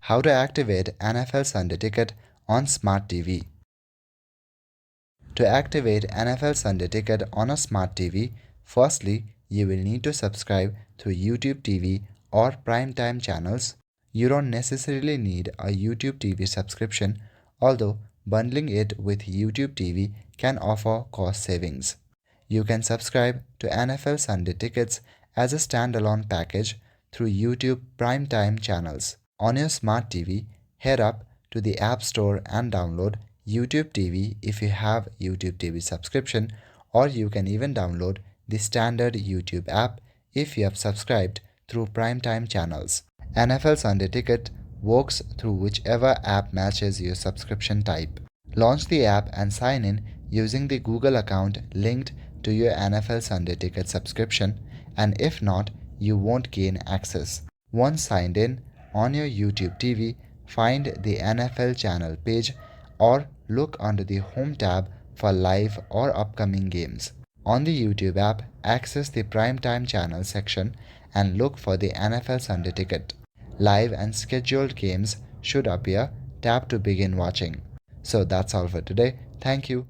How to activate NFL Sunday Ticket on Smart TV. To activate NFL Sunday Ticket on a Smart TV, firstly, you will need to subscribe to YouTube TV or primetime channels. You don't necessarily need a YouTube TV subscription, although bundling it with YouTube TV can offer cost savings. You can subscribe to NFL Sunday Tickets as a standalone package through YouTube primetime channels. On your Smart TV, head up to the App Store and download YouTube TV if you have YouTube TV subscription, or you can even download the standard YouTube app if you have subscribed through primetime channels. NFL Sunday Ticket works through whichever app matches your subscription type. Launch the app and sign in using the Google account linked to your NFL Sunday Ticket subscription, and if not, you won't gain access. Once signed in, on your YouTube TV, find the NFL channel page or look under the Home tab for live or upcoming games. On the YouTube app, access the Primetime Channel section and look for the NFL Sunday Ticket. Live and scheduled games should appear. Tap to begin watching. So that's all for today. Thank you.